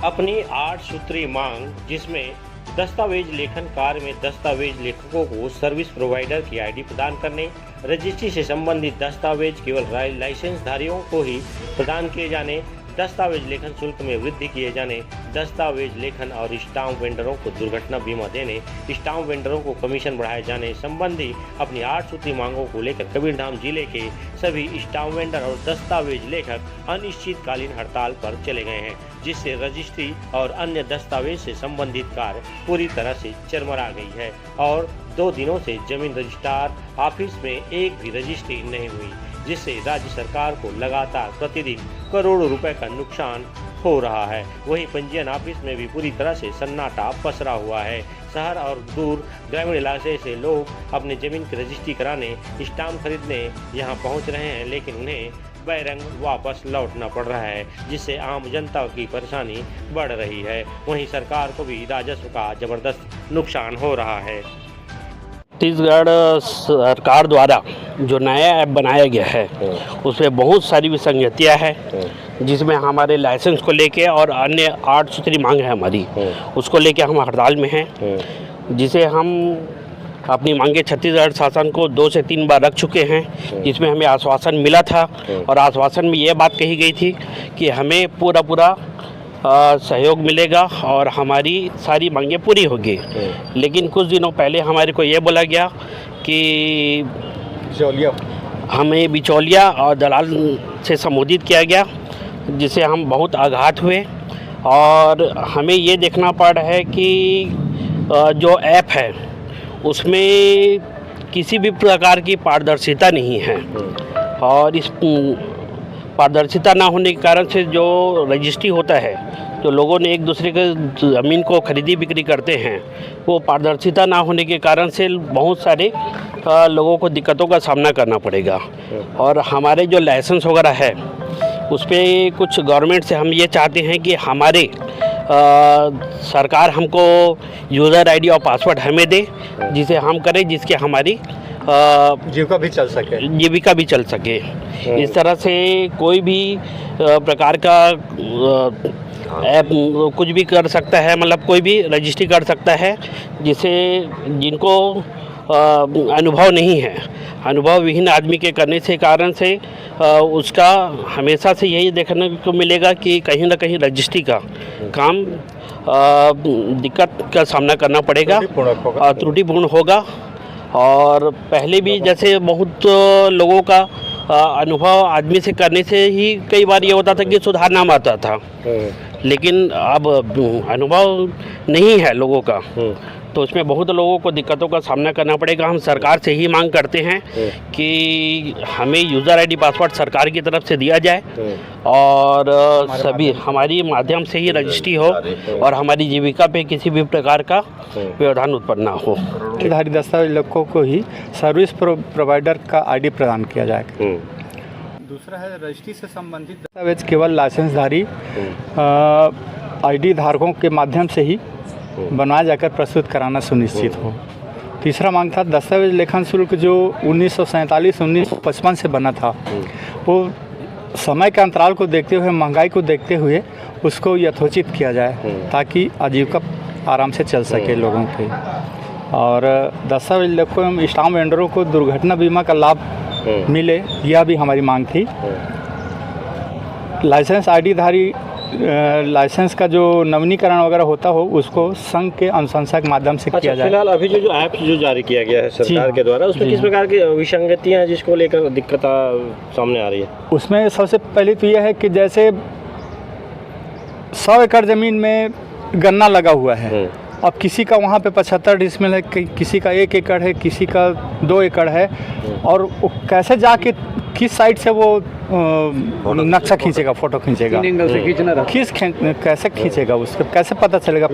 अपनी 8 सूत्री मांग, जिसमें दस्तावेज लेखन कार्य में दस्तावेज लेखकों को सर्विस प्रोवाइडर की आईडी प्रदान करने, रजिस्ट्री से संबंधित दस्तावेज केवल लाइसेंसधारियों को ही प्रदान किए जाने, दस्तावेज लेखन शुल्क में वृद्धि किए जाने, दस्तावेज लेखन और स्टाम्प वेंडरों को दुर्घटना बीमा देने, स्टाम्प वेंडरों को कमीशन बढ़ाए जाने संबंधी अपनी 8 सूत्री मांगों को लेकर कबीरधाम जिले के सभी स्टाम्प वेंडर और दस्तावेज लेखक अनिश्चितकालीन हड़ताल पर चले गए हैं, जिससे रजिस्ट्री और अन्य दस्तावेज से संबंधित कार्य पूरी तरह से चरमरा गई है और 2 दिनों से जमीन रजिस्ट्रार ऑफिस में एक भी रजिस्ट्री नहीं हुई, जिससे राज्य सरकार को लगातार प्रतिदिन करोड़ों रुपए का नुकसान हो रहा है। वहीं पंजीयन ऑफिस में भी पूरी तरह से सन्नाटा पसरा हुआ है। शहर और दूर ग्रामीण इलाके से लोग अपने जमीन की रजिस्ट्री कराने, स्टाम्प खरीदने यहां पहुंच रहे हैं, लेकिन उन्हें बैरंग वापस लौटना पड़ रहा है, जिससे आम जनता की परेशानी बढ़ रही है। वहीं सरकार को भी राजस्व का जबरदस्त नुकसान हो रहा है। छत्तीसगढ़ सरकार द्वारा जो नया ऐप बनाया गया है उसमें बहुत सारी विसंगतियाँ हैं, जिसमें हमारे लाइसेंस को लेके और अन्य 8 सूत्री मांग है हमारी, उसको लेके हम हड़ताल में हैं, जिसे हम अपनी मांगे छत्तीसगढ़ शासन को 2 से 3 बार रख चुके हैं, जिसमें हमें आश्वासन मिला था और आश्वासन में ये बात कही गई थी कि हमें पूरा सहयोग मिलेगा और हमारी सारी मांगें पूरी होगी। लेकिन कुछ दिनों पहले हमारे को ये बोला गया कि हमें बिचौलिया और दलाल से संबोधित किया गया, जिससे हम बहुत आघात हुए और हमें ये देखना पड़ रहा है कि जो ऐप है उसमें किसी भी प्रकार की पारदर्शिता नहीं है और इस पारदर्शिता ना होने के कारण से जो रजिस्ट्री होता है, तो लोगों ने एक दूसरे के ज़मीन को खरीदी बिक्री करते हैं, वो पारदर्शिता ना होने के कारण से बहुत सारे लोगों को दिक्कतों का सामना करना पड़ेगा। और हमारे जो लाइसेंस वगैरह है उस पर कुछ गवर्नमेंट से हम ये चाहते हैं कि हमारे सरकार हमको यूज़र आईडी और पासवर्ड हमें दे, जिसे हम करें, जिसके हमारी जीविका भी चल सके। इस तरह से कोई भी प्रकार का ऐप कुछ भी कर सकता है, मतलब कोई भी रजिस्ट्री कर सकता है, जिसे जिनको अनुभव नहीं है, अनुभव विहीन आदमी के करने से कारण से उसका हमेशा से यही देखने को मिलेगा कि कहीं ना कहीं रजिस्ट्री का काम दिक्कत का सामना करना पड़ेगा, त्रुटिपूर्ण होगा। और पहले भी जैसे बहुत लोगों का अनुभव आदमी से करने से ही कई बार ये होता था कि सुधार नाम आता था, लेकिन अब अनुभव नहीं है लोगों का, तो उसमें बहुत लोगों को दिक्कतों का सामना करना पड़ेगा। हम सरकार से ही मांग करते हैं कि हमें यूज़र आईडी पासवर्ड सरकार की तरफ से दिया जाए और सभी हमारी माध्यम से ही रजिस्ट्री हो और हमारी जीविका पे किसी भी प्रकार का व्यवधान उत्पन्न ना हो। धारी दस्तावेज लेखकों को ही सर्विस प्रोवाइडर का आईडी प्रदान किया जाएगा। दूसरा है रजिस्ट्री से संबंधित दस्तावेज केवल लाइसेंसधारी आईडी धारकों के माध्यम से ही बनवाया जाकर प्रस्तुत कराना सुनिश्चित हो। तीसरा मांग था दस्तावेज लेखन शुल्क जो 1947-1955 से बना था, वो समय के अंतराल को देखते हुए, महंगाई को देखते हुए उसको यथोचित किया जाए ताकि आजीविका आराम से चल सके लोगों की। और दस्तावेज लेखकों एवं स्टाम्प वेंडरों को दुर्घटना बीमा का लाभ मिले, यह भी हमारी मांग थी। लाइसेंस आईडी धारी लाइसेंस का जो नवीनीकरण वगैरह होता हो उसको संघ के अनुशंसा के माध्यम से किया जाए। फिलहाल अभी जो ऐप जो जारी किया गया है सरकार के द्वारा, उसमें किस प्रकार की विसंगतियां हैं जिसको लेकर दिक्कत सामने आ रही है? उसमें सबसे पहले तो यह है कि जैसे 100 एकड़ ज़मीन में गन्ना लगा हुआ है, अब किसी का वहाँ पे 75 डिसमिल है, किसी का 1 एकड़ है, किसी का 2 एकड़ है, और वो कैसे जाके किस साइड से वो नक्शा खींचेगा, फोटो खींचेगा, कैसे खींचेगा, उसको कैसे पता चलेगा?